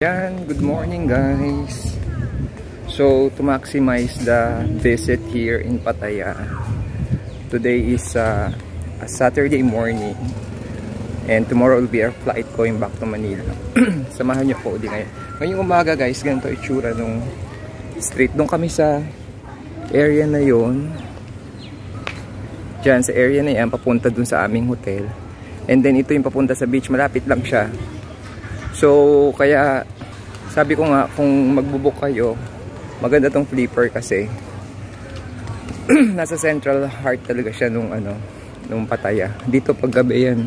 Yan, good morning guys. So to maximize the visit here in Pattaya, today is a Saturday morning and tomorrow will be our flight going back to Manila. Samahan niyo po din ngayon. Ngayong umaga guys, ganito itsura nung street. Doon kami sa area na yon. Diyan sa area na yan, papunta dun sa aming hotel. And then ito yung papunta sa beach, malapit lang siya. So kaya sabi ko nga, kung magbubuk kayo, maganda tong Flipper kasi nasa central heart talaga siya nung Pattaya. Dito paggabi yan.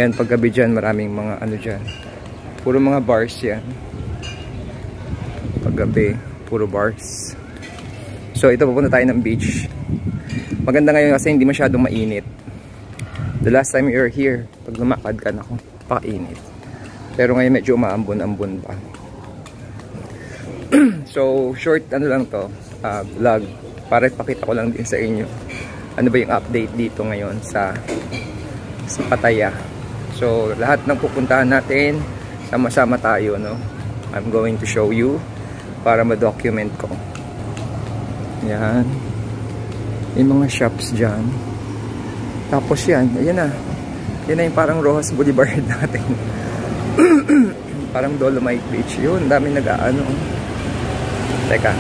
Yan paggabi dyan, maraming mga dyan. Puro mga bars yan. Paggabi, puro bars. So ito, papunta tayo ng beach. Maganda ngayon kasi hindi masyadong mainit. The last time you were here, pag lumakad ka na, pakainit. Pero ngayon medyo umaambon-ambon pa. So short lang to, vlog. Para ipakita ko lang din sa inyo ano ba yung update dito ngayon sa Pattaya. So lahat ng pupuntahan natin, sama-sama tayo, no? I'm going to show you para ma-document ko. Yan. Yung mga shops dyan. Tapos yan, ayan na. Yan na yung parang Rojas Boulevard natin. Parang Dolomite Beach. Yun, dami nag-aano. Teka,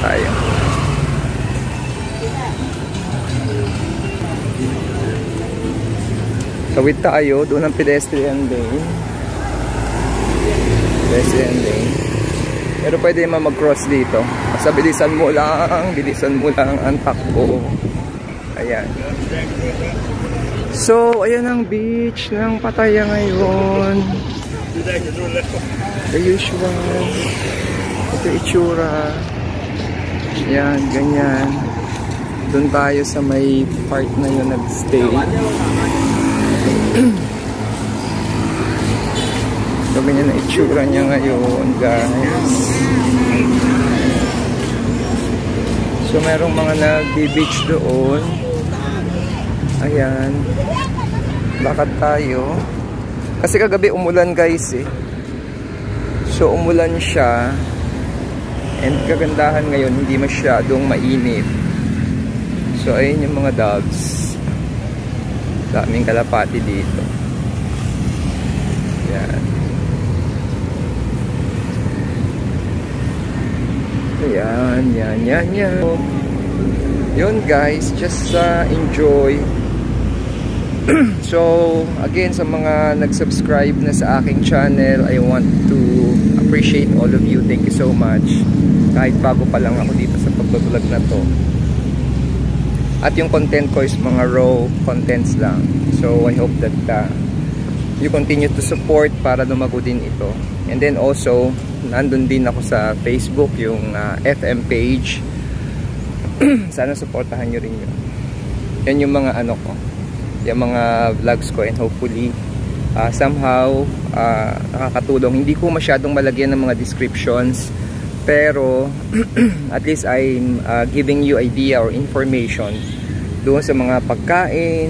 tayo. Tawid tayo, doon ang pedestrian lane. Pedestrian lane. Pero pwede naman mag-cross dito. Basta bilisan mo lang ang takbo. Ayan. So, ayan ang beach ng Pattaya ngayon. The usual. Ito itsura. Ayan, ganyan. Doon tayo sa may part na yun nag-stay. So, ganyan na itsura niya ngayon, guys. So, merong mga nag-beach doon. Ayan. Lakad tayo. Kasi kagabi umulan guys eh. So umulan siya. And kagandahan ngayon, hindi masyadong mainit. So ayun yung mga dogs. Daming kalapati dito. Ayan. Ayan. Yan. Yun guys, just enjoy. So again, sa mga nag-subscribe na sa aking channel, I want to appreciate all of you. Thank you so much. Kahit bago pa lang ako dito sa pagbablog na to. At yung content ko is mga raw contents lang. So I hope that you continue to support para lumago din ito. And then also, nandun din ako sa Facebook, yung FM page. Sana supportahan nyo rin yun. Yan yung mga ko, yung mga vlogs ko, and hopefully somehow nakakatulong. Hindi ko masyadong malagyan ng mga descriptions, pero at least I'm giving you idea or information doon sa mga pagkain,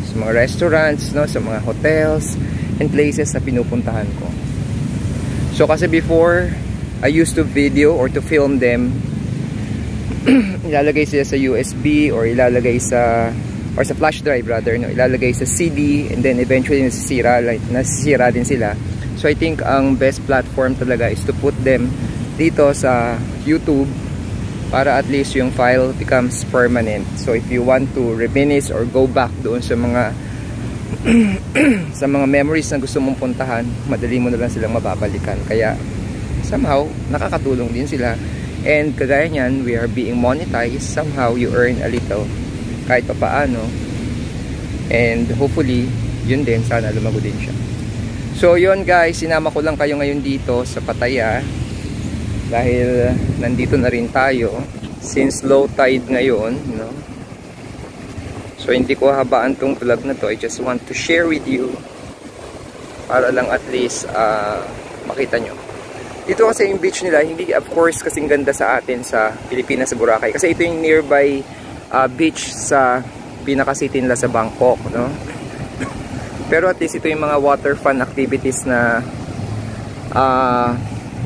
sa mga restaurants, no, sa mga hotels and places na pinupuntahan ko. So kasi before, I used to video or to film them. Ilalagay sila sa USB or ilalagay sa flash drive rather, no, ilalagay sa CD, and then eventually nasisira din sila. So I think ang best platform talaga is to put them dito sa YouTube para at least yung file becomes permanent. So if you want to reminisce or go back doon sa mga sa mga memories na gusto mong puntahan, madali mo na lang silang mababalikan. Kaya somehow nakakatulong din sila. And kagaya niyan, we are being monetized. Somehow you earn a little kahit pa paano. And hopefully yun din, sana lumago din siya. So yun guys, sinama ko lang kayo ngayon dito sa Pattaya dahil nandito na rin tayo since low tide ngayon, no? So hindi ko habaan tong vlog na to. I just want to share with you para lang at least makita nyo. Dito kasi yung beach nila, hindi of course kasing ganda sa atin sa Pilipinas, sa Boracay. Kasi ito yung nearby beach sa pinaka-city nila sa Bangkok, no? Pero at least ito yung mga water fun activities na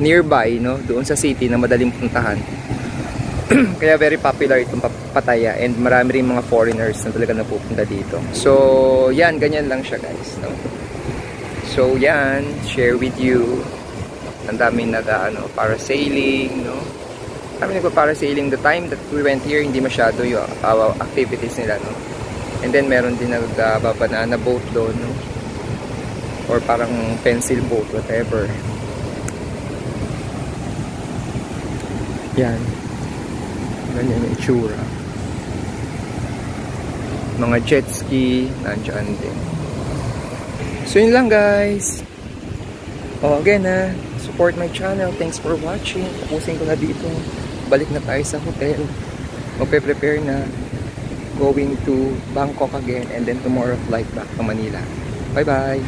nearby, no, doon sa city na madaling puntahan. Kaya very popular itong Pattaya, and marami rin mga foreigners na talaga napupunta dito. So yan, ganyan lang siya guys, no? So yan, share with you. Ang daming parasailing, no? Kami nagpa-parasailing. The time that we went here, hindi masyado yung activities nila, no? And then meron din banana boat doon, no? Or parang pencil boat, whatever. Yan. Ganyan yung itsura. Mga jet ski, nandiyan din. So yun lang guys. Again support my channel. Thanks for watching. Tapusin ko na dito. Balik na tayo sa hotel. Magpe-prepare na. Going to Bangkok again. And then tomorrow flight back to Manila. Bye bye.